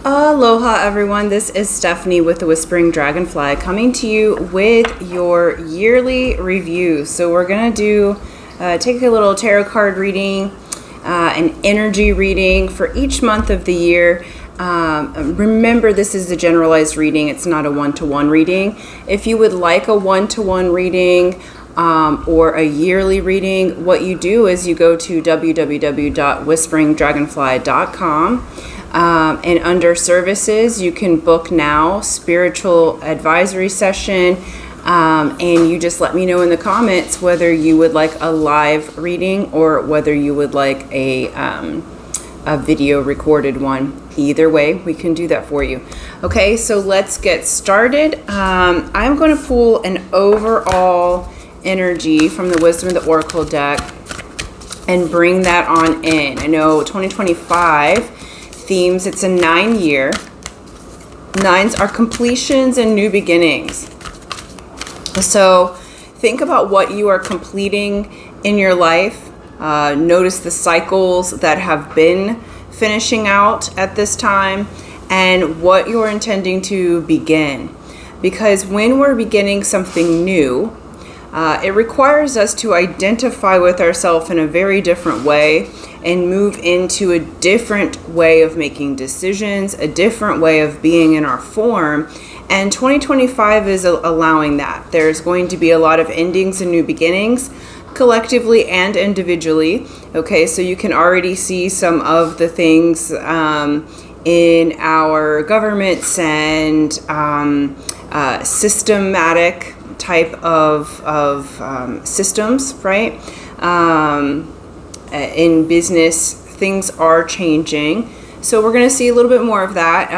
Aloha everyone, this is Stephanie with the Whispering Dragonfly coming to you with your yearly review. So we're going to take a little tarot card reading, an energy reading for each month of the year. Remember, this is a generalized reading, it's not a one-to-one reading. If you would like a one-to-one reading or a yearly reading, what you do is you go to www.whisperingdragonfly.com. And under services, you can book now, spiritual advisory session, and you just let me know in the comments whether you would like a live reading or whether you would like a video recorded one. Either way, we can do that for you. Okay, so let's get started. I'm going to pull an overall energy from the Wisdom of the Oracle deck and bring that on in. I know 2025 themes, it's a 9-year. 9s are completions and new beginnings. So think about what you are completing in your life. Notice the cycles that have been finishing out at this time and what you're intending to begin. Because when we're beginning something new, it requires us to identify with ourselves in a very different way and move into a different way of making decisions, a different way of being in our form. And 2025 is allowing that. There's going to be a lot of endings and new beginnings, collectively and individually. Okay, so you can already see some of the things in our governments and systematic type of systems, right? In business, things are changing. So we're going to see a little bit more of that.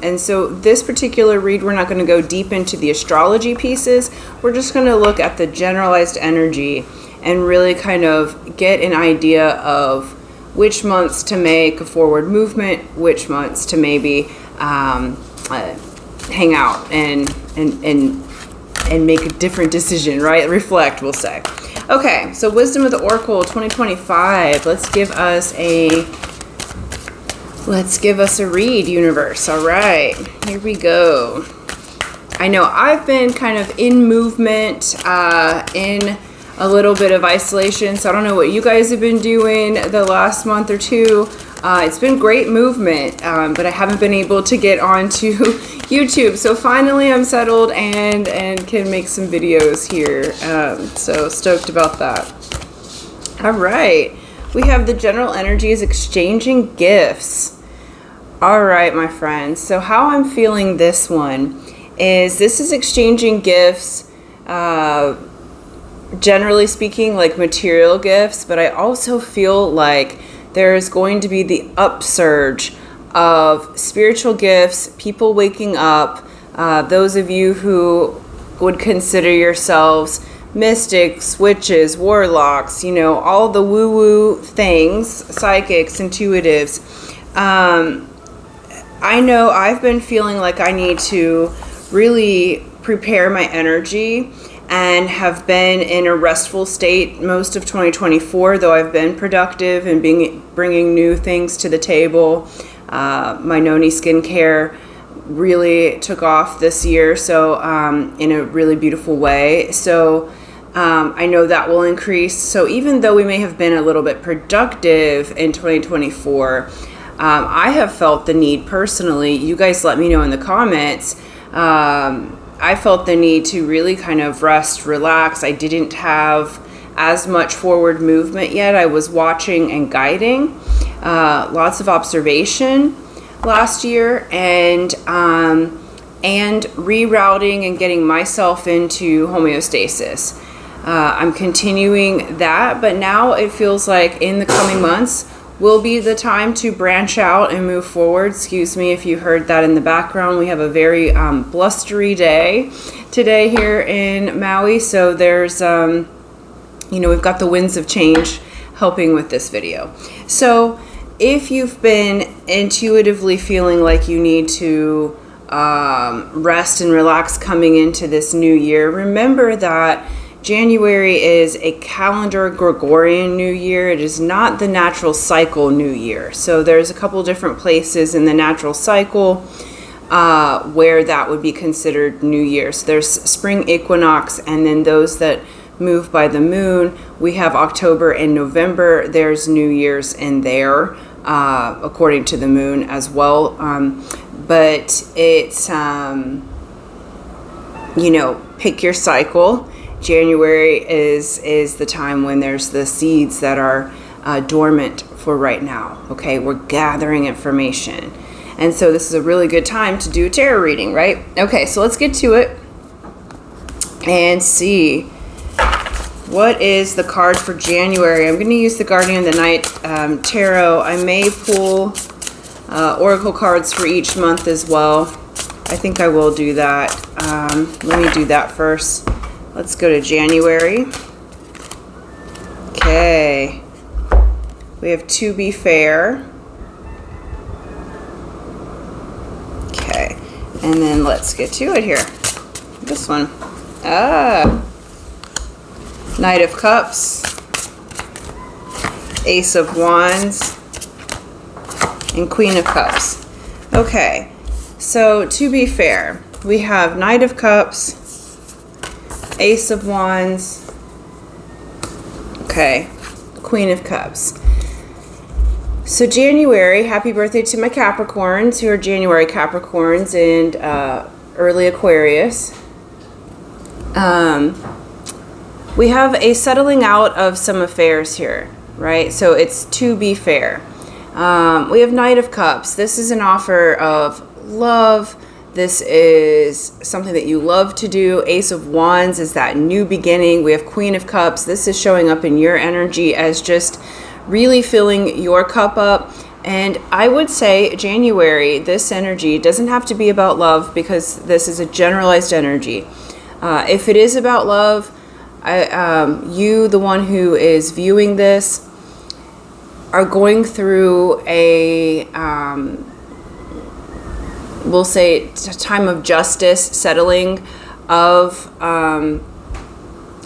And so this particular read, we're not going to go deep into the astrology pieces. We're just going to look at the generalized energy and really kind of get an idea of which months to make a forward movement, which months to maybe hang out and make a different decision, right? Reflect, we'll say. Okay, so Wisdom of the Oracle 2025. Let's give us a read, universe. All right, here we go. I know I've been kind of in movement, in a little bit of isolation, so I don't know what you guys have been doing the last month or two. It's been great movement, but I haven't been able to get onto YouTube. So finally I'm settled and can make some videos here. So stoked about that. All right. We have the general energies exchanging gifts. All right, my friends. So how I'm feeling this one is this is exchanging gifts, generally speaking, like material gifts, but I also feel like there's going to be the upsurge of spiritual gifts, people waking up, those of you who would consider yourselves mystics, witches, warlocks, you know, all the woo-woo things, psychics, intuitives. I know I've been feeling like I need to really prepare my energy and have been in a restful state most of 2024, though I've been productive and bringing new things to the table. My NONI skincare really took off this year, so in a really beautiful way. So I know that will increase. So even though we may have been a little bit productive in 2024, I have felt the need personally, you guys let me know in the comments, I felt the need to really kind of rest, relax. I didn't have as much forward movement yet. I was watching and guiding, lots of observation last year, and rerouting and getting myself into homeostasis. I'm continuing that, but now it feels like in the coming months will be the time to branch out and move forward. Excuse me if you heard that in the background. We have a very blustery day today here in Maui. So there's, we've got the winds of change helping with this video. So if you've been intuitively feeling like you need to rest and relax coming into this new year, remember that January is a calendar Gregorian New Year. It is not the natural cycle New Year. So there's a couple different places in the natural cycle where that would be considered New Year. So there's spring equinox, and then those that move by the moon. We have October and November. There's New Year's in there, according to the moon as well. But it's, pick your cycle. January is the time when there's the seeds that are dormant for right now. Okay, we're gathering information. And so this is a really good time to do a tarot reading, right? Okay, so let's get to it and see what is the card for January. I'm going to use the Guardian of the Night tarot. I may pull oracle cards for each month as well. I think I will do that. Let me do that first. Let's go to January. Okay. We have To Be Fair. Okay. And then let's get to it here. This one. Knight of Cups. Ace of Wands. And Queen of Cups. Okay. So, to be fair, we have Knight of Cups, Ace of Wands, okay, Queen of Cups. So January, happy birthday to my Capricorns, who are January Capricorns and early Aquarius. We have a settling out of some affairs here, right? So it's to be fair. We have Knight of Cups. This is an offer of love. This is something that you love to do. Ace of Wands is that new beginning. We have Queen of Cups. This is showing up in your energy as just really filling your cup up. And I would say January, this energy doesn't have to be about love, because this is a generalized energy. If it is about love, you, the one who is viewing this, are going through a we'll say time of justice, settling of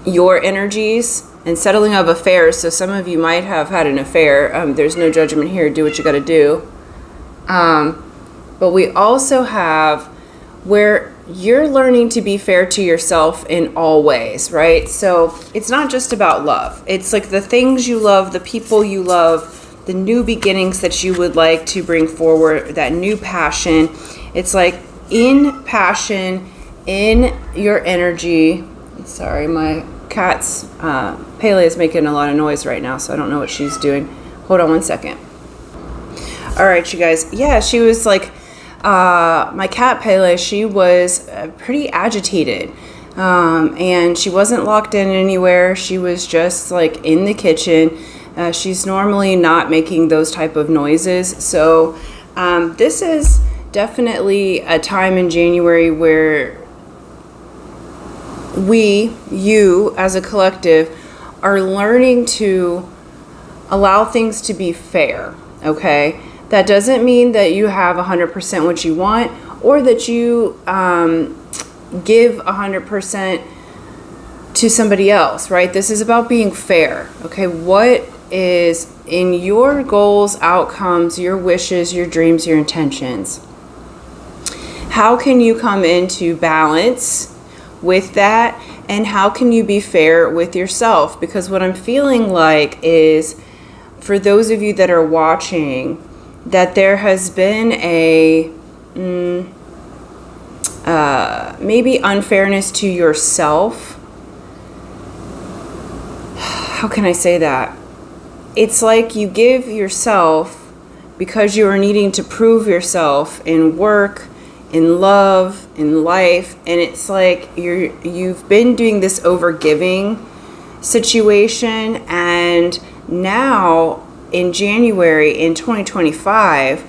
your energies and settling of affairs. So some of you might have had an affair. There's no judgment here. Do what you got to do. But we also have where you're learning to be fair to yourself in all ways, right? So it's not just about love. It's like the things you love, the people you love, the new beginnings that you would like to bring forward, that new passion. It's like in passion, in your energy. Sorry, my cat's, Pele is making a lot of noise right now, so I don't know what she's doing. Hold on one second. All right, you guys. Yeah, she was like, my cat Pele, she was pretty agitated. And she wasn't locked in anywhere. She was just like in the kitchen. She's normally not making those type of noises. So this is definitely a time in January where you as a collective, are learning to allow things to be fair, okay? That doesn't mean that you have 100% what you want, or that you give 100% to somebody else, right? This is about being fair, okay? What is in your goals, outcomes, your wishes, your dreams, your intentions? How can you come into balance with that? And how can you be fair with yourself? Because what I'm feeling like is, for those of you that are watching, that there has been a maybe unfairness to yourself. How can I say that? It's like you give yourself, because you are needing to prove yourself in work, in love, in life, and it's like you've been doing this overgiving situation, and now in January in 2025,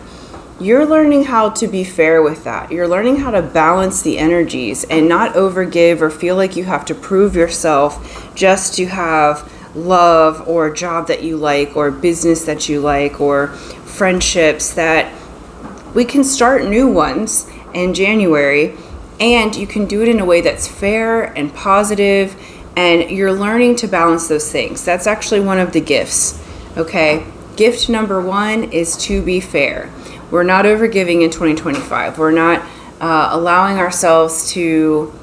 you're learning how to be fair with that. You're learning how to balance the energies and not overgive or feel like you have to prove yourself just to have love or a job that you like or business that you like or friendships. That we can start new ones in January, and you can do it in a way that's fair and positive And you're learning to balance those things. That's actually one of the gifts, okay? Gift number 1 is to be fair. We're not overgiving in 2025. We're not allowing ourselves to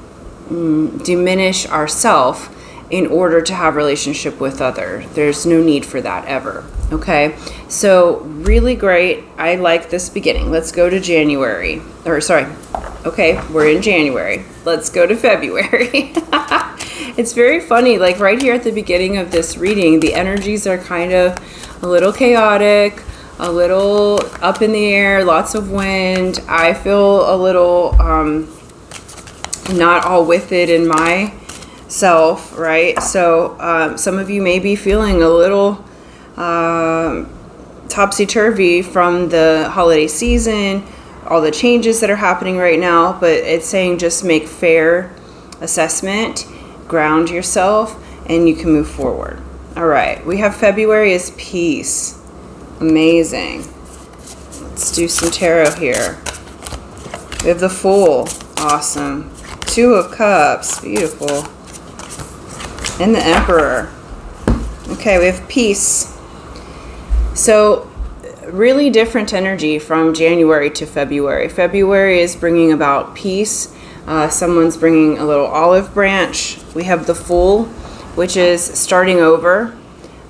diminish ourselves in order to have relationship with others. There's no need for that ever, okay? So really great. I like this beginning. Let's go to January. Okay, we're in January. Let's go to February. It's very funny, like right here at the beginning of this reading, the energies are kind of a little chaotic, a little up in the air, lots of wind. I feel a little not all with it in myself, right? So some of you may be feeling a little topsy-turvy from the holiday season, all the changes that are happening right now, but it's saying just make fair assessment, ground yourself, and you can move forward. All right, we have February as peace. Amazing. Let's do some tarot here. We have the Fool. Awesome. 2 of Cups. Beautiful. And the Emperor. Okay, we have peace. So really different energy from January to February. February is bringing about peace. Someone's bringing a little olive branch. We have the Fool, which is starting over,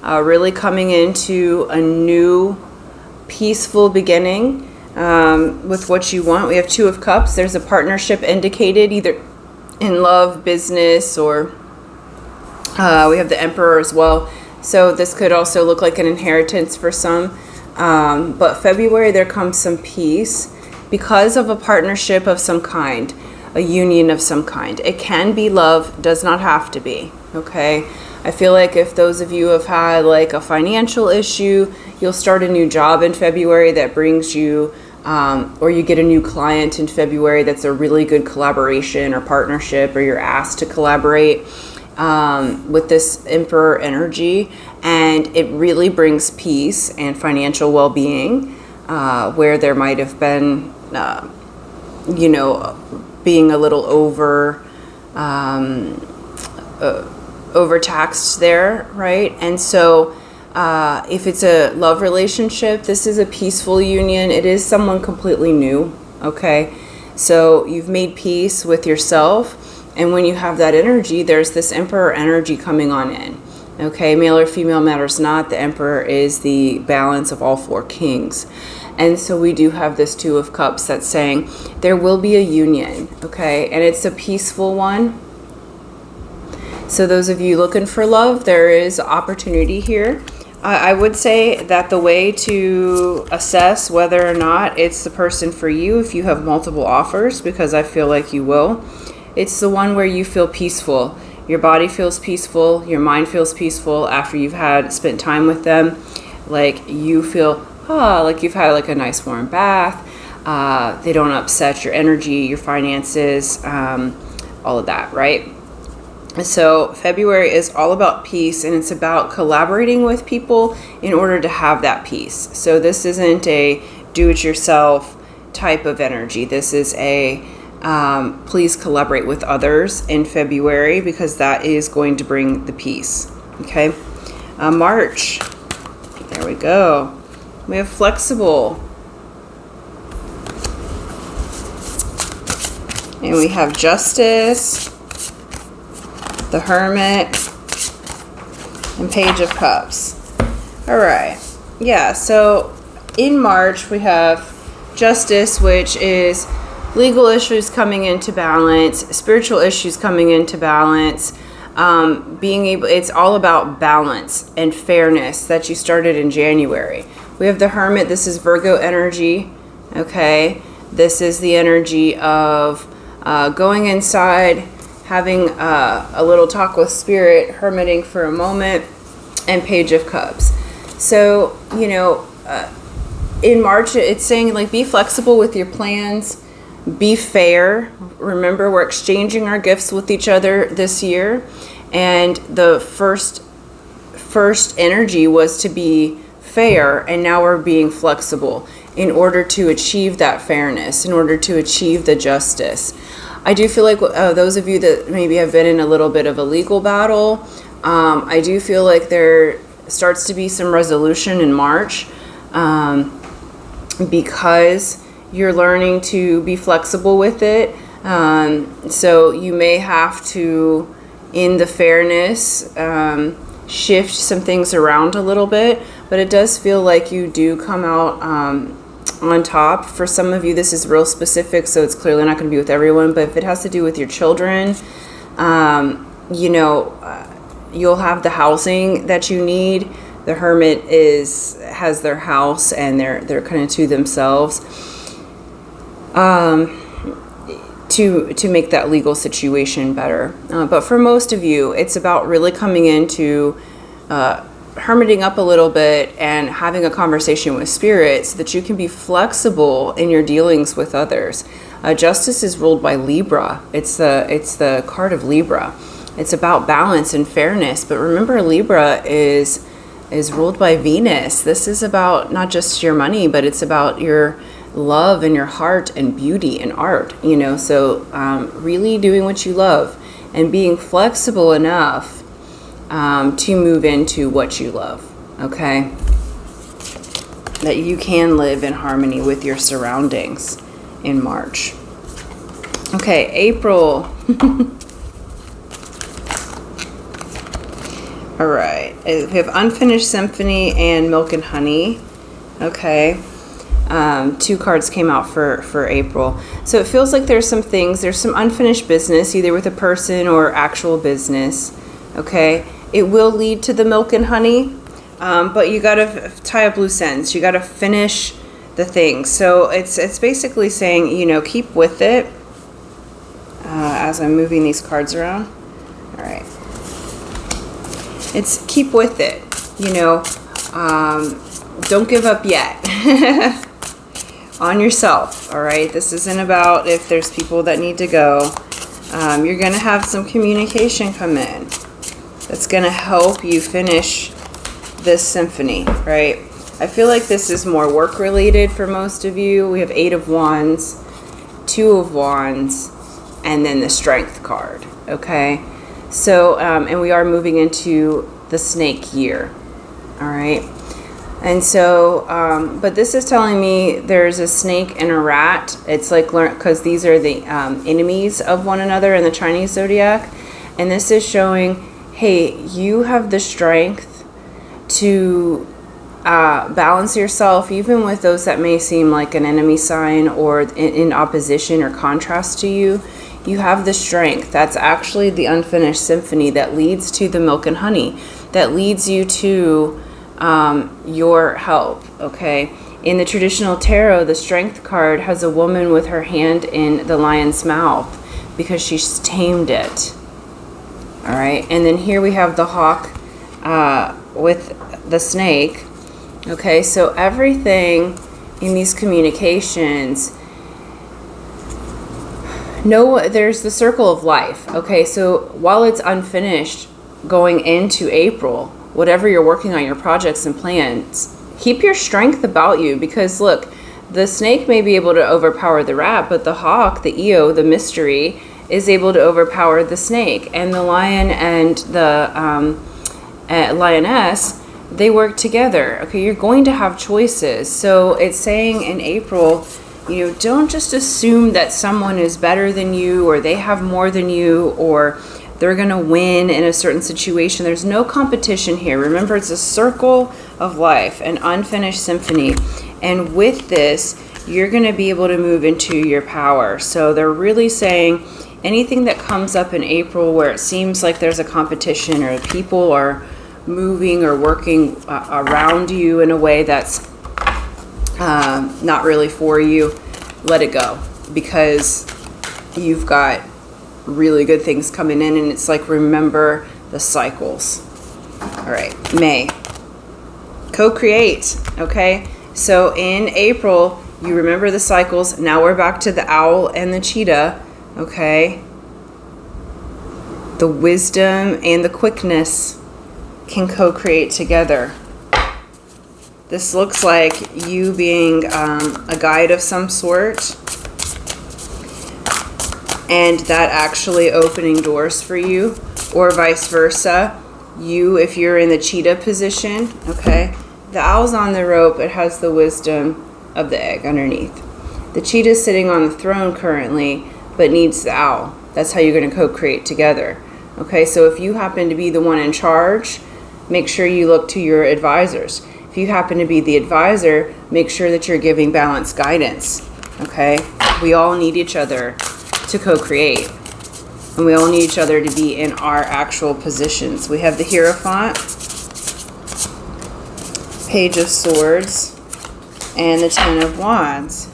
really coming into a new peaceful beginning with what you want. We have 2 of Cups. There's a partnership indicated either in love, business, or we have the Emperor as well. So this could also look like an inheritance for some. But February, there comes some peace because of a partnership of some kind, a union of some kind. It can be love, does not have to be, okay? I feel like if those of you have had like a financial issue, you'll start a new job in February that brings you, or you get a new client in February that's a really good collaboration or partnership, or you're asked to collaborate with this Emperor energy, and it really brings peace and financial well-being where there might have been, being a little overtaxed there, right? And so if it's a love relationship, this is a peaceful union. It is someone completely new, okay? So you've made peace with yourself, and when you have that energy, there's this Emperor energy coming on in, okay? Male or female matters not. The Emperor is the balance of all 4 kings. And so we do have this 2 of Cups that's saying there will be a union, okay? And it's a peaceful one. So those of you looking for love, there is opportunity here. I would say that the way to assess whether or not it's the person for you, if you have multiple offers, because I feel like you will, it's the one where you feel peaceful. Your body feels peaceful, your mind feels peaceful after you've spent time with them. Like you feel, like you've had like a nice warm bath. They don't upset your energy, your finances, all of that, right? So February is all about peace, and it's about collaborating with people in order to have that peace. So this isn't a do-it-yourself type of energy. This is a please collaborate with others in February, because that is going to bring the peace. Okay, March. There we go. We have flexible. And we have justice, the Hermit, and Page of Cups. All right. Yeah, so in March we have justice, which is legal issues coming into balance, spiritual issues coming into balance, it's all about balance and fairness that you started in January. We have the Hermit. This is Virgo energy, okay? This is the energy of going inside, having a little talk with Spirit, hermiting for a moment, and Page of Cups. So, in March, it's saying, like, be flexible with your plans, be fair. Remember, we're exchanging our gifts with each other this year, and the first energy was to be fair, and now we're being flexible in order to achieve that fairness, in order to achieve the justice. I do feel like those of you that maybe have been in a little bit of a legal battle, I do feel like there starts to be some resolution in March, because you're learning to be flexible with it. So you may have to, in the fairness, shift some things around a little bit, but it does feel like you do come out on top. For some of you, this is real specific, so it's clearly not going to be with everyone, but if it has to do with your children, you know, you'll have the housing that you need. The hermit has their house, and they're kind of to themselves, to make that legal situation better. But for most of you, it's about really coming into hermiting up a little bit and having a conversation with spirit so that you can be flexible in your dealings with others. Justice is ruled by Libra. It's the card of Libra. It's about balance and fairness. But remember, Libra is ruled by Venus. This is about not just your money, but it's about your love and your heart and beauty and art, you know. So really doing what you love and being flexible enough to move into what you love, okay? That you can live in harmony with your surroundings in March. Okay, April. All right, we have Unfinished Symphony and Milk and Honey, okay? Two cards came out for April. So it feels like there's some unfinished business, either with a person or actual business, okay? It will lead to the milk and honey, but you gotta tie up loose ends. You gotta finish the thing. So it's basically saying, you know, keep with it. As I'm moving these cards around. All right. It's keep with it, you know. Don't give up yet. On yourself, all right? This isn't about if there's people that need to go. You're going to have some communication come in that's going to help you finish this symphony, right? I feel like this is more work related for most of you. We have 8 of Wands, 2 of Wands, and then the Strength card, okay? So, and we are moving into the snake year, all right? And so, but this is telling me there's a snake and a rat. It's like, because these are the enemies of one another in the Chinese zodiac. And this is showing, hey, you have the strength to balance yourself, even with those that may seem like an enemy sign or in opposition or contrast to you. You have the strength. That's actually the unfinished symphony that leads to the milk and honey, that leads you to your help, okay? In the traditional tarot, the Strength card has a woman with her hand in the lion's mouth because she's tamed it, all right? And then here we have the hawk with the snake, okay? So everything in these communications, there's the circle of life, okay? So while it's unfinished going into April, whatever you're working on, your projects and plans, keep your strength about you, because look, the snake may be able to overpower the rat, but the hawk, the Eo, the mystery, is able to overpower the snake. And the lion and the lioness, they work together. Okay, you're going to have choices. So it's saying in April, you know, don't just assume that someone is better than you, or they have more than you, or they're going to win in a certain situation. There's no competition here. Remember, it's a circle of life, an unfinished symphony. And with this, you're going to be able to move into your power. So they're really saying anything that comes up in April where it seems like there's a competition or people are moving or working around you in a way that's not really for you, let it go, because you've got really good things coming in. And it's like, remember the cycles. All right, May, co-create. Okay, so in April, you remember the cycles. Now we're back to the owl and the cheetah. Okay, the wisdom and the quickness can co-create together. This looks like you being a guide of some sort, and that actually opening doors for you, or vice versa. You, if you're in the cheetah position, okay, the owl's on the rope, it has the wisdom of the egg underneath. The cheetah's sitting on the throne currently, but needs the owl. That's how you're going to co-create together. Okay, so if you happen to be the one in charge, make sure you look to your advisors. If you happen to be the advisor, make sure that you're giving balanced guidance. Okay, we all need each other to co-create, and we all need each other to be in our actual positions. We have the Hierophant, Page of Swords, and the Ten of Wands.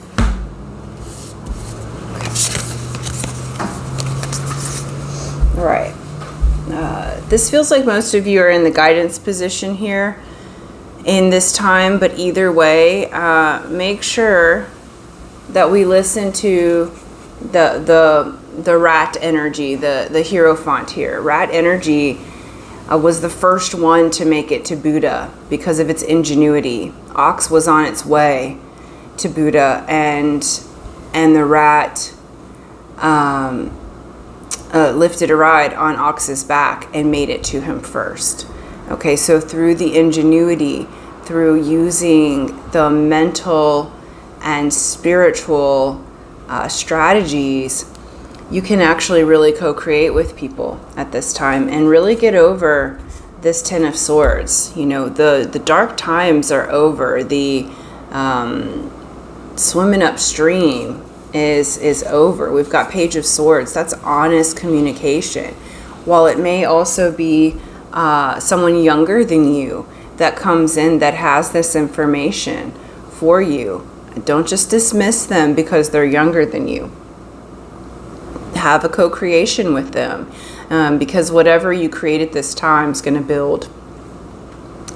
All right. This feels like most of you are in the guidance position here in this time, but either way, make sure that we listen to the rat energy, the Hierophant here. Rat energy was the first one to make it to Buddha because of its ingenuity. Ox was on its way to Buddha, and the rat lifted a ride on Ox's back and made it to him first. Okay, so through the ingenuity, through using the mental and spiritual strategies, you can actually really co-create with people at this time and really get over this Ten of Swords. You know, the dark times are over. The swimming upstream is over. We've got Page of Swords. That's honest communication. While it may also be someone younger than you that comes in that has this information for you, don't just dismiss them because they're younger than you. Have a co-creation with them, because whatever you create at this time is going to build,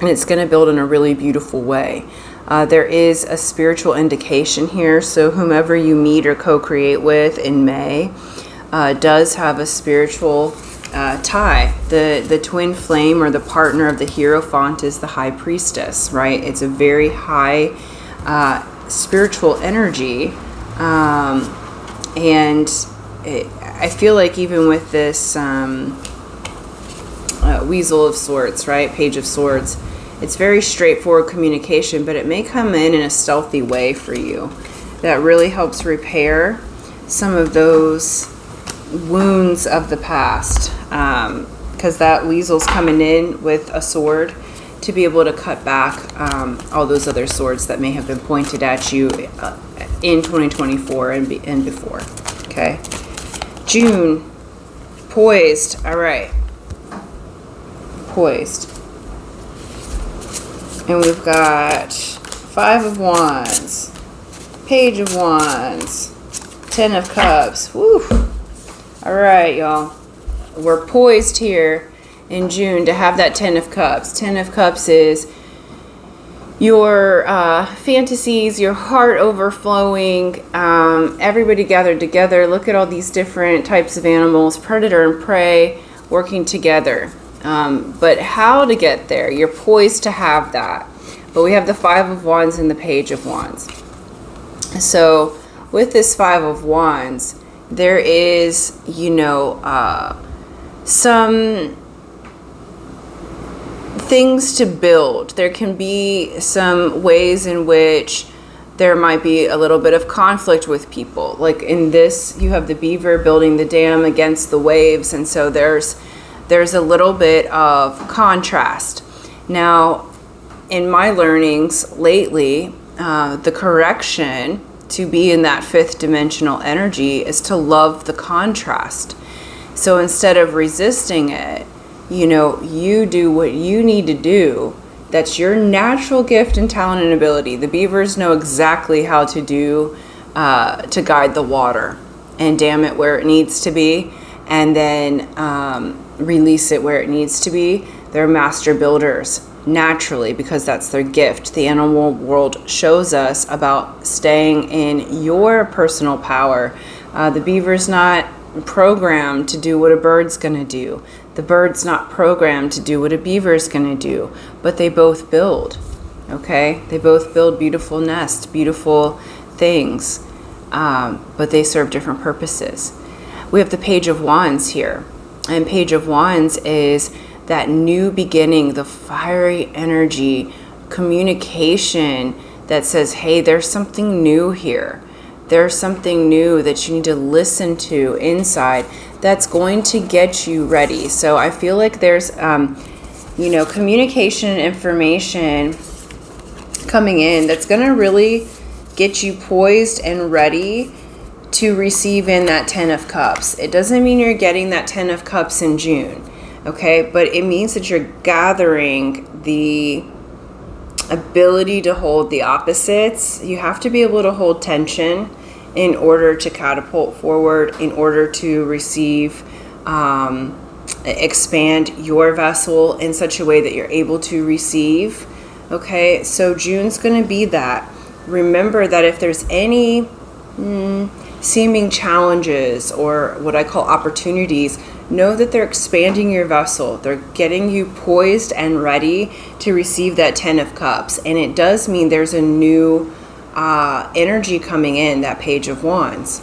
and it's going to build in a really beautiful way. There is a spiritual indication here, so whomever you meet or co-create with in May does have a spiritual tie. The twin flame or the partner of the Hierophant is the High Priestess, right? It's a very high spiritual energy, and I feel like even with this Weasel of Swords, right, Page of Swords, it's very straightforward communication, but it may come in a stealthy way for you that really helps repair some of those wounds of the past, because that weasel's coming in with a sword to be able to cut back all those other swords that may have been pointed at you in 2024 and before. Okay, June, poised. All right, poised. And we've got Five of Wands, Page of Wands, Ten of Cups. Woo! All right, y'all. We're poised here in June to have that Ten of Cups. Ten of Cups is your fantasies, your heart overflowing, everybody gathered together. Look at all these different types of animals, predator and prey, working together. But how to get there? You're poised to have that. But we have the Five of Wands and the Page of Wands. So with this Five of Wands, there is, you know, some things to build. There can be some ways in which there might be a little bit of conflict with people. Like in this, you have the beaver building the dam against the waves, and so there's a little bit of contrast. Now, in my learnings lately, the correction to be in that fifth dimensional energy is to love the contrast. So instead of resisting it, you know, you do what you need to do. That's your natural gift and talent and ability. The beavers know exactly how to do, to guide the water and dam it where it needs to be, and then release it where it needs to be. They're master builders naturally because that's their gift. The animal world shows us about staying in your personal power. The beaver's not programmed to do what a bird's going to do. The bird's not programmed to do what a beaver's going to do, but they both build. Okay? They both build beautiful nests, beautiful things, but they serve different purposes. we have the Page of Wands here. And Page of Wands is that new beginning, the fiery energy, communication that says, hey, there's something new here. There's something new that you need to listen to inside that's going to get you ready. So I feel like there's, communication and information coming in that's going to really get you poised and ready to receive in that 10 of Cups. It doesn't mean you're getting that 10 of Cups in June, okay? But it means that you're gathering the ability to hold the opposites. You have to be able to hold tension in order to catapult forward, in order to receive, expand your vessel in such a way that you're able to receive. Okay, so June's going to be that. Remember that if there's any seeming challenges or what I call opportunities, know that they're expanding your vessel. They're getting you poised and ready to receive that 10 of Cups. And it does mean there's a new energy coming in, that Page of Wands.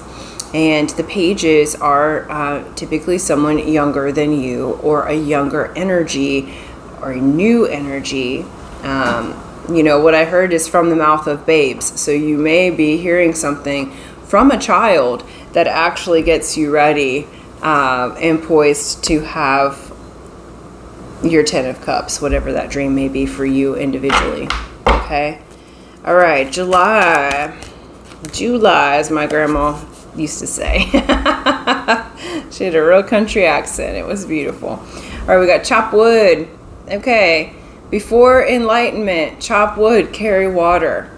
And the pages are typically someone younger than you, or a younger energy, or a new energy. What I heard is from the mouth of babes. So you may be hearing something from a child that actually gets you ready and poised to have your 10 of Cups, whatever that dream may be for you individually. Okay? All right, July, as my grandma used to say. She had a real country accent. It was beautiful. All right, we got chop wood. Okay. Before enlightenment, chop wood, carry water.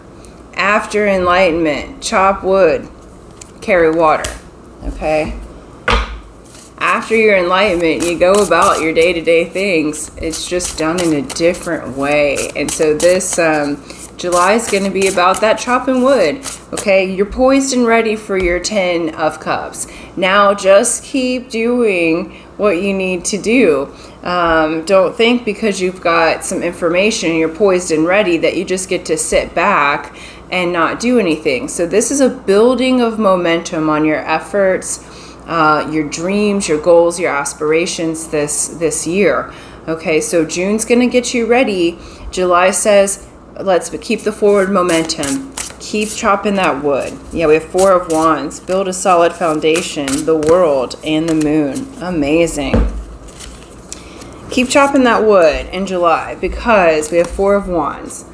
After enlightenment, chop wood, carry water. Okay? After your enlightenment, you go about your day-to-day things. It's just done in a different way. And so this July is going to be about that chopping wood. Okay? You're poised and ready for your 10 of Cups. Now just keep doing what you need to do. Don't think because you've got some information and you're poised and ready that you just get to sit back and not do anything. So this is a building of momentum on your efforts, your dreams, your goals, your aspirations this year. Okay, so June's going to get you ready. July says, let's keep the forward momentum. Keep chopping that wood. Yeah, we have 4 of Wands. Build a solid foundation, the world, and the moon. Amazing. Keep chopping that wood in July because we have 4 of Wands.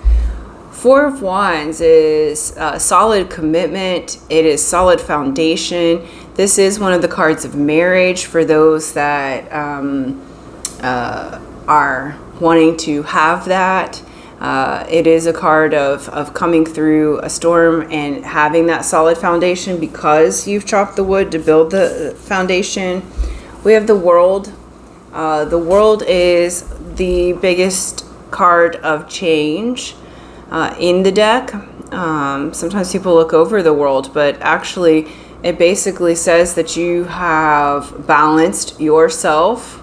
4 of Wands is solid commitment. It is solid foundation. This is one of the cards of marriage for those that are wanting to have that. It is a card of coming through a storm and having that solid foundation because you've chopped the wood to build the foundation. We have the World. The World is the biggest card of change in the deck. Sometimes people look over the World, but actually it basically says that you have balanced yourself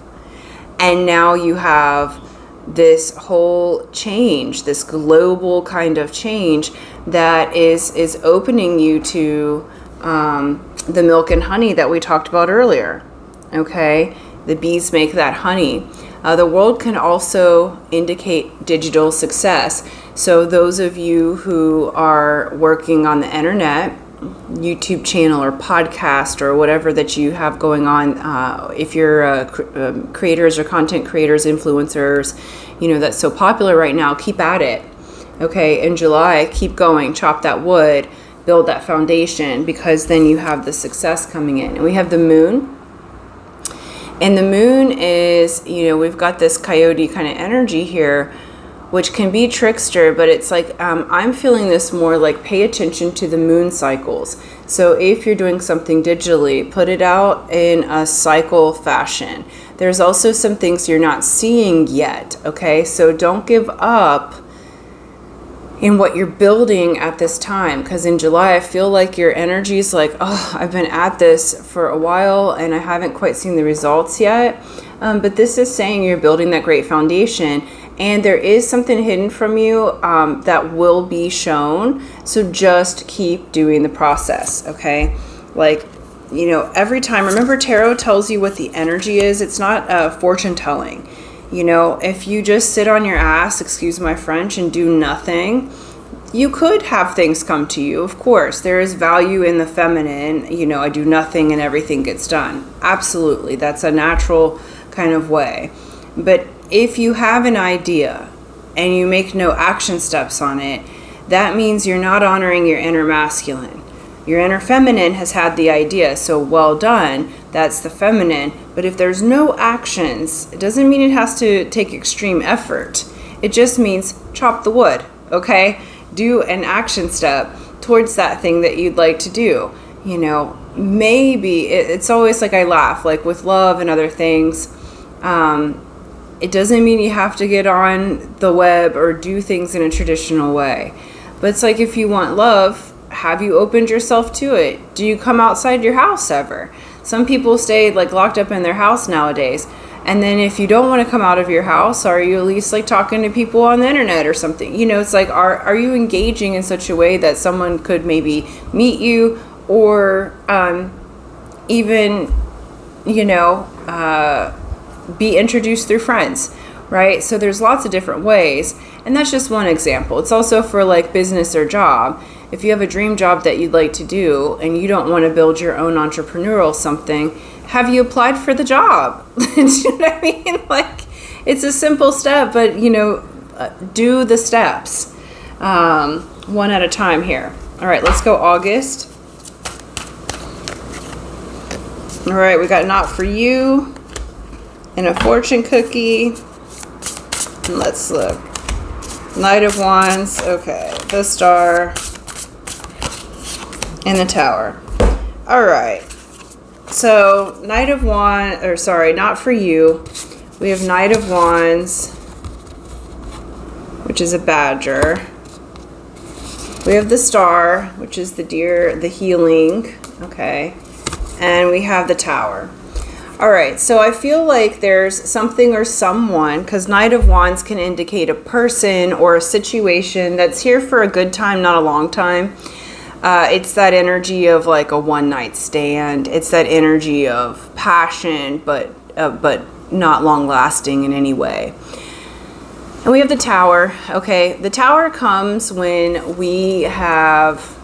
and now you have this whole change, this global kind of change that is opening you to the milk and honey that we talked about earlier. Okay? The bees make that honey. The World can also indicate digital success. So those of you who are working on the internet, YouTube channel or podcast or whatever that you have going on, if you're creators or content creators, influencers, that's so popular right now, keep at it. Okay, in July, keep going, chop that wood, build that foundation, because then you have the success coming in. And we have the moon. And the moon is, we've got this coyote kind of energy here, which can be trickster, but it's like, I'm feeling this more like pay attention to the moon cycles. So if you're doing something digitally, put it out in a cycle fashion. There's also some things you're not seeing yet, okay? So don't give up in what you're building at this time, because in July I feel like your energy is like, oh, I've been at this for a while and I haven't quite seen the results yet, but this is saying you're building that great foundation and there is something hidden from you that will be shown. So just keep doing the process, okay? Like every time, remember, tarot tells you what the energy is. It's not fortune telling. If you just sit on your ass, excuse my French, and do nothing, you could have things come to you. Of course, there is value in the feminine. I do nothing and everything gets done. Absolutely. That's a natural kind of way. But if you have an idea and you make no action steps on it, that means you're not honoring your inner masculine. Your inner feminine has had the idea, so well done. That's the feminine. But if there's no actions, it doesn't mean it has to take extreme effort. It just means chop the wood, okay? Do an action step towards that thing that you'd like to do. Maybe it's always like I laugh, like with love and other things. It doesn't mean you have to get on the web or do things in a traditional way. But it's like, if you want love, have you opened yourself to it? Do you come outside your house ever? Some people stay like locked up in their house nowadays. And then if you don't want to come out of your house, are you at least like talking to people on the internet or something? It's like, are you engaging in such a way that someone could maybe meet you, or even, be introduced through friends, right? So there's lots of different ways. And that's just one example. It's also for like business or job. If you have a dream job that you'd like to do and you don't want to build your own entrepreneurial something, have you applied for the job? Do you know what I mean? Like, it's a simple step, but do the steps one at a time here. All right, let's go August. All right, we got Not For You and a fortune cookie. And let's look. Knight of Wands. Okay, the Star and the Tower. All right. So Knight of Wands, or sorry, Not For You. We have Knight of Wands, which is a badger. We have the Star, which is the deer, the healing. Okay. And we have the Tower. All right, so I feel like there's something or someone, because Knight of Wands can indicate a person or a situation that's here for a good time, not a long time. It's that energy of like a one-night stand. It's that energy of passion, but not long-lasting in any way. And we have the Tower. Okay, the Tower comes when we have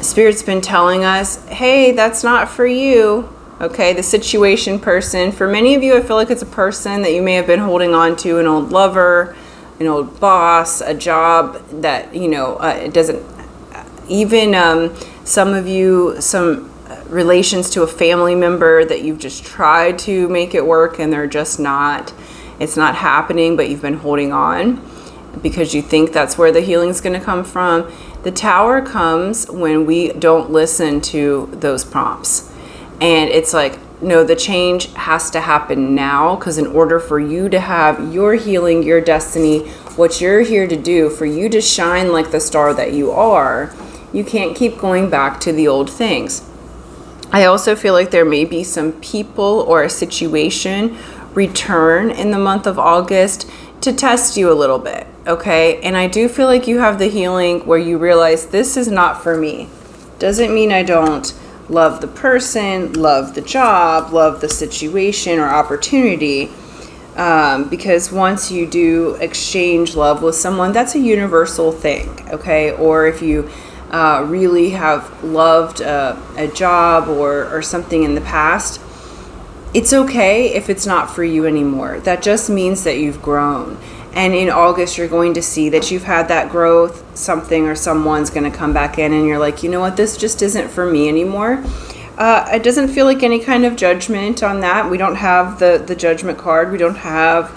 Spirit's been telling us, hey, that's not for you. Okay, the situation person. For many of you, I feel like it's a person that you may have been holding on to, an old lover, an old boss, a job that, it doesn't, even some of you, some relations to a family member that you've just tried to make it work and they're just not, it's not happening, but you've been holding on because you think that's where the healing is going to come from. The Tower comes when we don't listen to those prompts. And it's like, no, the change has to happen now, because in order for you to have your healing, your destiny, what you're here to do, for you to shine like the star that you are, you can't keep going back to the old things. I also feel like there may be some people or a situation return in the month of August to test you a little bit, okay? And I do feel like you have the healing where you realize this is not for me. Doesn't mean I don't love the person, love the job, love the situation or opportunity, because once you do exchange love with someone, that's a universal thing, okay? Or if you really have loved a job or something in the past, it's okay if it's not for you anymore. That just means that you've grown. And in August, you're going to see that you've had that growth. Something or someone's going to come back in and you're like, you know what, this just isn't for me anymore. It doesn't feel like any kind of judgment on that. We don't have the judgment card. We don't have,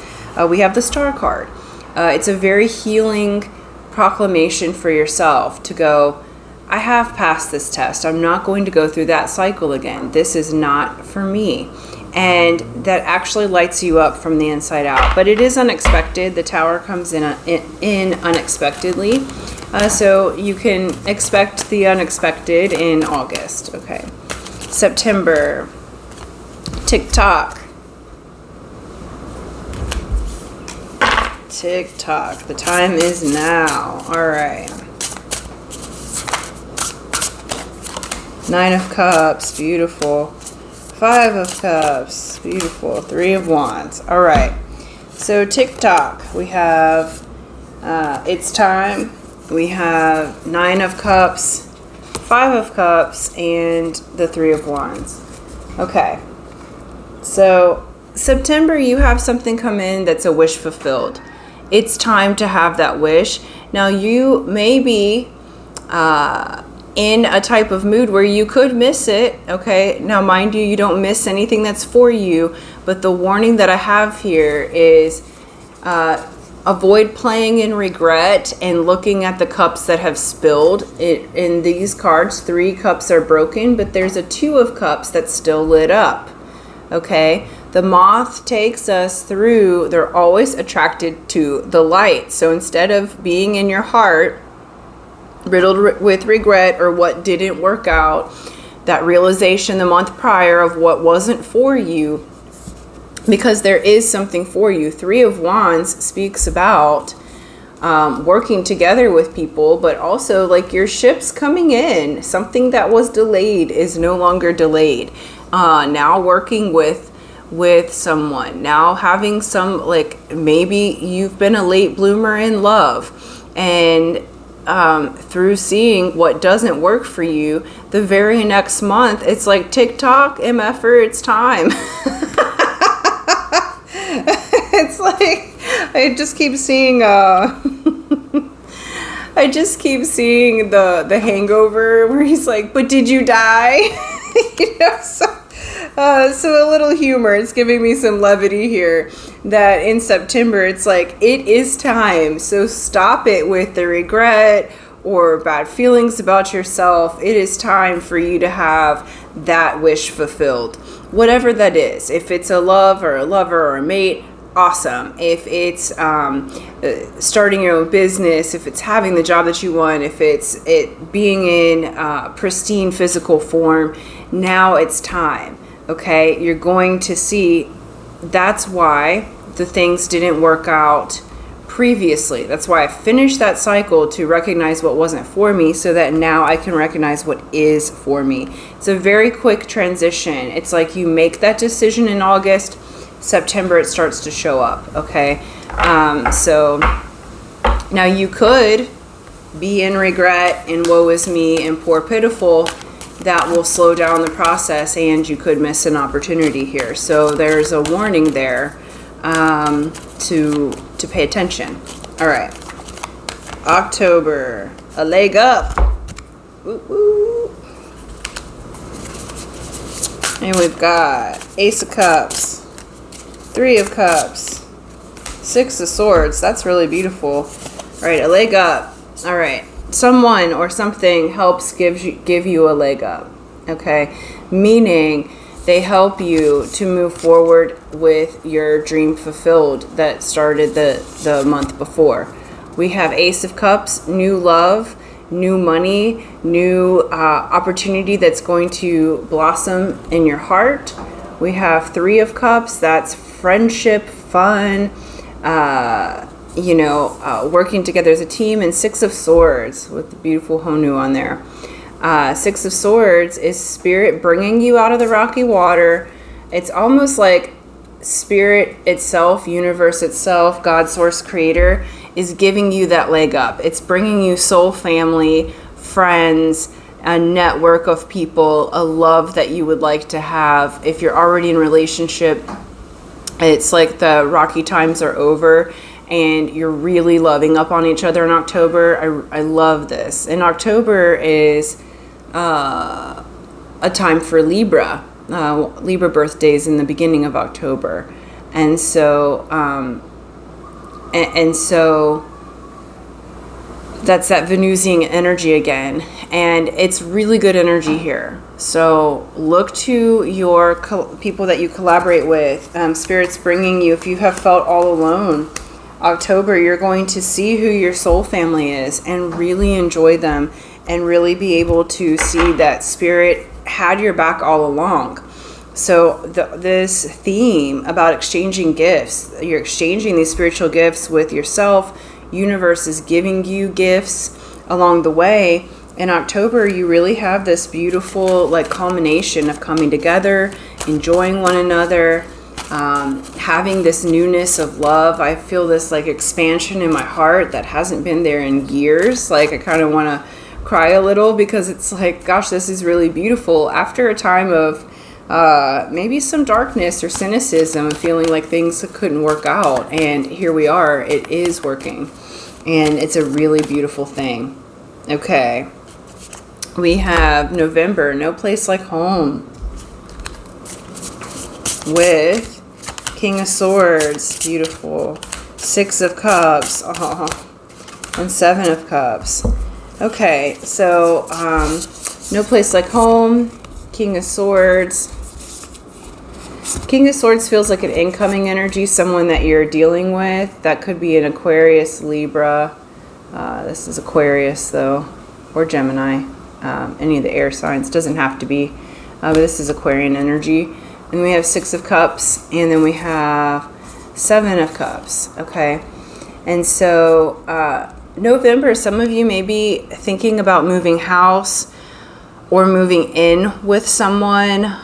we have the Star card. It's a very healing proclamation for yourself to go, I have passed this test. I'm not going to go through that cycle again. This is not for me. And that actually lights you up from the inside out. But it is unexpected. The Tower comes in unexpectedly. So you can expect the unexpected in August. Okay. September. Tick-tock. Tick-tock. The time is now. All right. Nine of Cups, beautiful. Five of Cups, beautiful. Three of Wands. All right. So TikTok, we have It's Time. We have Nine of Cups, Five of Cups, and the Three of Wands. Okay. So September, you have something come in that's a wish fulfilled. It's time to have that wish. Now you may be in a type of mood where you could miss it, okay? Now, mind you, you don't miss anything that's for you, but the warning that I have here is avoid playing in regret and looking at the cups that have spilled. In these cards, 3 cups are broken, but there's a 2 of cups that's still lit up, okay? The moth takes us through, they're always attracted to the light. So instead of being in your heart, riddled with regret or what didn't work out, that realization the month prior of what wasn't for you, because there is something for you. 3 of Wands speaks about working together with people, but also like your ship's coming in. Something that was delayed is no longer delayed. Now working with someone, now having some, like maybe you've been a late bloomer in love, and through seeing what doesn't work for you, the very next month, it's like TikTok, MFer, it's time. It's like, I just keep seeing, the Hangover where he's like, but did you die? You know, so a little humor. It's giving me some levity here that in September, it's like, it is time. So stop it with the regret or bad feelings about yourself. It is time for you to have that wish fulfilled. Whatever that is. If it's a love or a lover or a mate, awesome. If it's starting your own business, if it's having the job that you want, if it's being in pristine physical form, now it's time. Okay, you're going to see that's why the things didn't work out previously. That's why I finished that cycle to recognize what wasn't for me so that now I can recognize what is for me. It's a very quick transition. It's like you make that decision in August, September it starts to show up, okay? So now you could be in regret and woe is me and poor pitiful. That will slow down the process and you could miss an opportunity here. So there's a warning there to pay attention. All right. October, a leg up. Woo woo. And we've got Ace of Cups, 3 of Cups, 6 of Swords. That's really beautiful. All right, a leg up. All right. Someone or something helps give you a leg up, okay? Meaning they help you to move forward with your dream fulfilled that started the month before. We have Ace of Cups, new love, new money, new opportunity that's going to blossom in your heart. We have 3 of Cups, that's friendship, fun, working together as a team, and 6 of Swords with the beautiful Honu on there. 6 of Swords is spirit bringing you out of the rocky water. It's almost like spirit itself, universe itself, God, source, creator is giving you that leg up. It's bringing you soul family, friends, a network of people, a love that you would like to have. If you're already in a relationship, it's like the rocky times are over and you're really loving up on each other in October. I love this. And October is a time for Libra. Libra birthdays in the beginning of October. And so, so that's that Venusian energy again. And it's really good energy here. So look to your people that you collaborate with. Spirit's bringing you, if you have felt all alone, October, you're going to see who your soul family is and really enjoy them and really be able to see that Spirit had your back all along. So this theme about exchanging gifts, you're exchanging these spiritual gifts with yourself. Universe is giving you gifts along the way. in October, you really have this beautiful like culmination of coming together, enjoying one another, having this newness of love. I feel this like expansion in my heart that hasn't been there in years. Like I kind of want to cry a little because it's like, gosh, this is really beautiful after a time of maybe some darkness or cynicism, feeling like things couldn't work out, and here we are. It is working, and it's a really beautiful thing. Okay, we have November, no place like home, with King of Swords, beautiful, Six of Cups, and Seven of Cups. Okay, so no place like home, King of Swords. King of Swords feels like an incoming energy, someone that you're dealing with. That could be an Aquarius, Libra. This is Aquarius though, or Gemini. Any of the air signs, doesn't have to be. But this is Aquarian energy. And we have Six of Cups, and then we have Seven of Cups. Okay, and so November, some of you may be thinking about moving house or moving in with someone,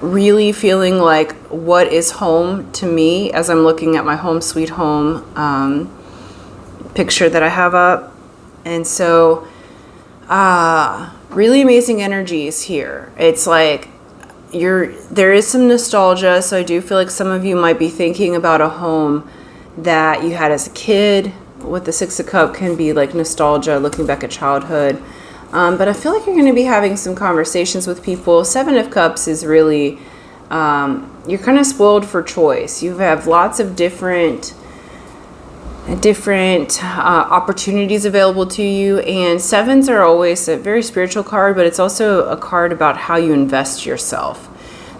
really feeling like, what is home to me, as I'm looking at my home sweet home picture that I have up. And so really amazing energies here. It's like there is some nostalgia, so I do feel like some of you might be thinking about a home that you had as a kid. With the Six of Cups can be like nostalgia, looking back at childhood. But I feel like you're going to be having some conversations with people. Seven of Cups is really, you're kind of spoiled for choice. You have lots of different opportunities available to you, and sevens are always a very spiritual card, but it's also a card about how you invest yourself.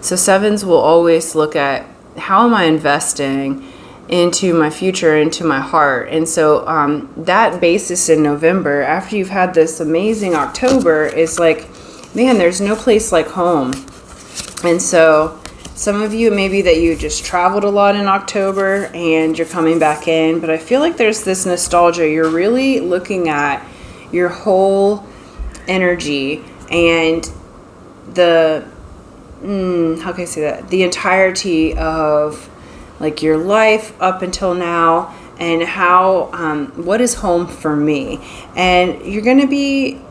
So sevens will always look at, how am I investing into my future, into my heart? And so that basis in November, after you've had this amazing October, is like, man, there's no place like home. And so some of you, maybe that you just traveled a lot in October and you're coming back in, but I feel like there's this nostalgia. You're really looking at your whole energy and the, how can I say that? The entirety of like your life up until now, and how, what is home for me? And you're going to be,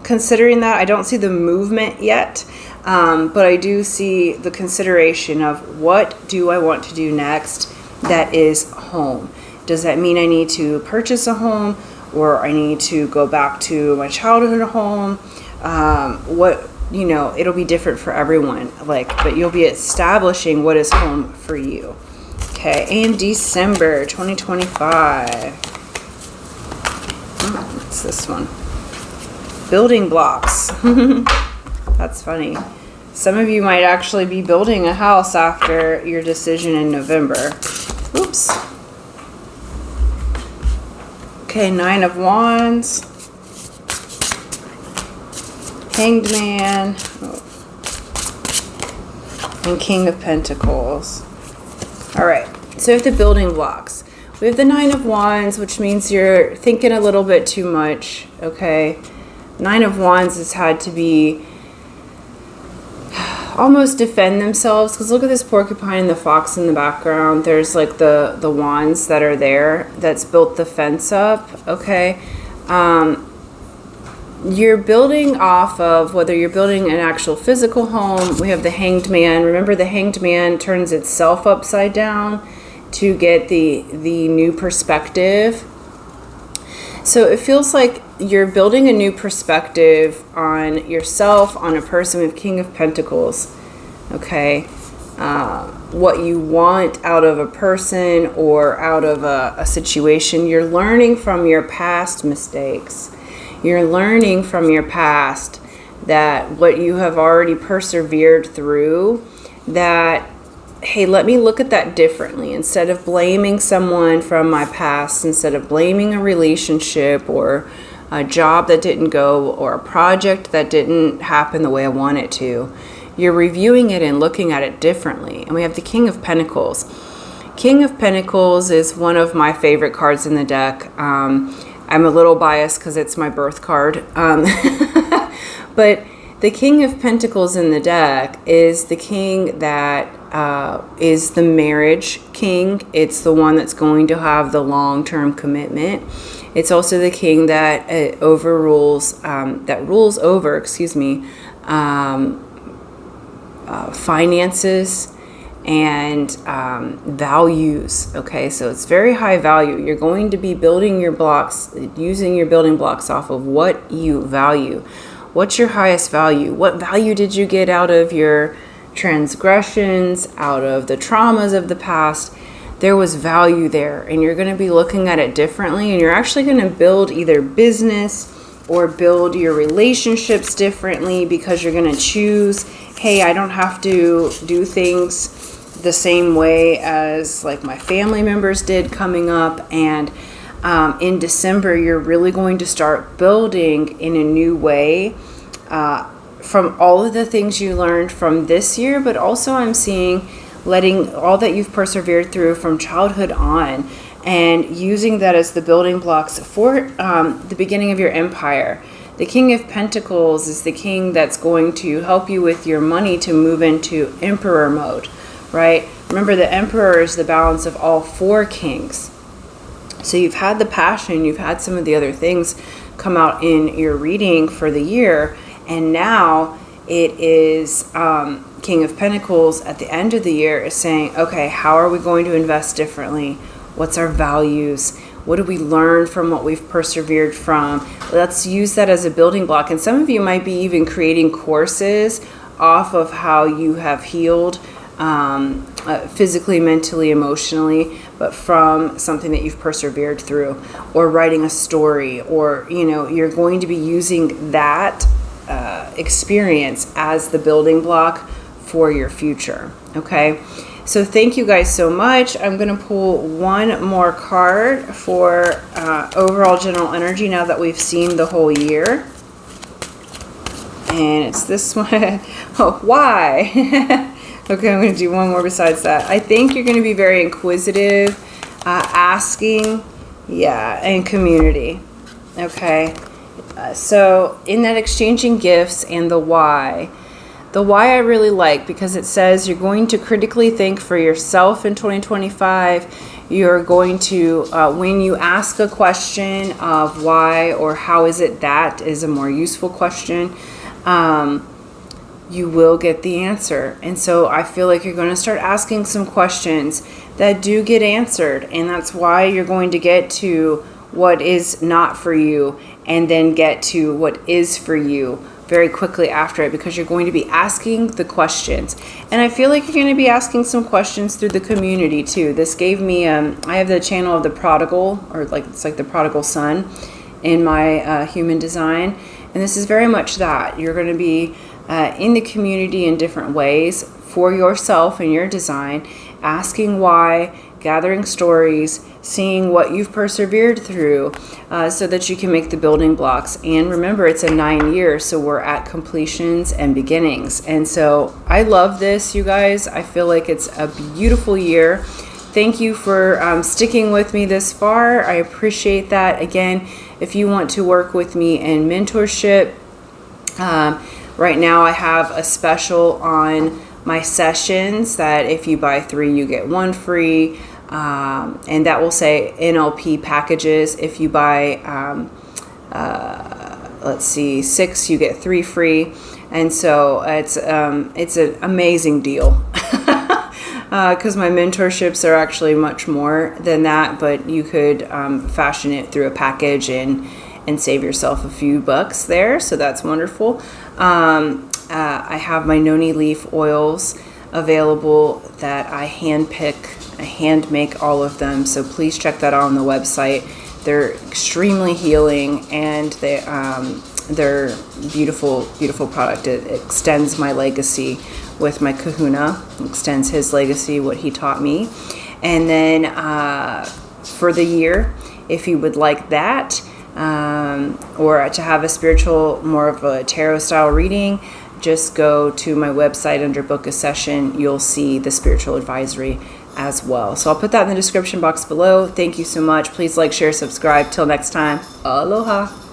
considering that. I don't see the movement yet. But I do see the consideration of, what do I want to do next that is home? Does that mean I need to purchase a home, or I need to go back to my childhood home? It'll be different for everyone, but you'll be establishing what is home for you. Okay, and December 2025. What's this one? Building blocks. That's funny. Some of you might actually be building a house after your decision in November. Oops. Okay, Nine of Wands. Hanged Man. And King of Pentacles. Alright, so we have the building blocks. We have the Nine of Wands, which means you're thinking a little bit too much. Okay. Nine of Wands has had to be almost defend themselves, because look at this porcupine and the fox in the background. There's like the wands that are there that's built the fence up. Okay, you're building off of, whether you're building an actual physical home. We have the Hanged Man. Remember, the Hanged Man turns itself upside down to get the new perspective. So it feels like you're building a new perspective on yourself, on a person. With King of Pentacles. Okay, what you want out of a person or out of a situation. You're learning from your past mistakes. You're learning from your past that what you have already persevered through, that, hey, let me look at that differently. Instead of blaming someone from my past, instead of blaming a relationship or a job that didn't go, or a project that didn't happen the way I want it to, you're reviewing it and looking at it differently. And we have the King of Pentacles. King of Pentacles is one of my favorite cards in the deck. I'm a little biased because it's my birth card. But the King of Pentacles in the deck is the king that is the marriage king. It's the one that's going to have the long-term commitment. It's also the king that rules over, finances and values. Okay, so it's very high value. You're going to be building your blocks, using your building blocks off of what you value. What's your highest value? What value did you get out of your transgressions, out of the traumas of the past? There was value there, and you're going to be looking at it differently, and you're actually going to build either business or build your relationships differently, because you're going to choose, hey, I don't have to do things the same way as like my family members did coming up. And in December, you're really going to start building in a new way from all of the things you learned from this year, but also I'm seeing letting all that you've persevered through from childhood on and using that as the building blocks for the beginning of your empire. The King of Pentacles is the king that's going to help you with your money to move into emperor mode, right? Remember, the emperor is the balance of all four kings. So you've had the passion, you've had some of the other things come out in your reading for the year, and now it is King of Pentacles at the end of the year is saying, okay, how are we going to invest differently? What's our values? What do we learn from what we've persevered from? Let's use that as a building block. And some of you might be even creating courses off of how you have healed physically, mentally, emotionally, but from something that you've persevered through, or writing a story, or, you know, you're going to be using that experience as the building block for your future. Okay. So thank you guys so much. I'm going to pull one more card for overall general energy now that we've seen the whole year. And it's this one. Oh, why? Okay, I'm going to do one more besides that. I think you're going to be very inquisitive, asking, and community. Okay. So in that exchanging gifts and the why I really like, because it says you're going to critically think for yourself in 2025. You're going to, when you ask a question of why or how is it, that is a more useful question, you will get the answer. And so I feel like you're going to start asking some questions that do get answered. And that's why you're going to get to what is not for you and then get to what is for you very quickly after it, because you're going to be asking the questions. And I feel like you're going to be asking some questions through the community too. This gave me, I have the channel of the prodigal, or it's like the prodigal son in my human design. And this is very much that. You're going to be in the community in different ways for yourself and your design, asking why, gathering stories, seeing what you've persevered through, so that you can make the building blocks. And remember, it's a 9 years, so we're at completions and beginnings. And so I love this, you guys. I feel like it's a beautiful year. Thank you for sticking with me this far. I appreciate that. Again, if you want to work with me in mentorship, right now I have a special on my sessions that if you buy 3, you get 1 free. And that will say NLP packages. If you buy, 6, you get 3 free. And so it's an amazing deal. Because my mentorships are actually much more than that, but you could fashion it through a package and save yourself a few bucks there. So that's wonderful. I have my Noni leaf oils available that I hand make all of them. So please check that out on the website. They're extremely healing, and they're beautiful, beautiful product. It extends my legacy with my kahuna, extends his legacy, what he taught me. And then for the year, if you would like that, or to have a spiritual, more of a tarot style reading, just go to my website under book a session. You'll see the spiritual advisory as well. So I'll put that in the description box below. Thank you so much. Please like, share, subscribe. Till next time, aloha.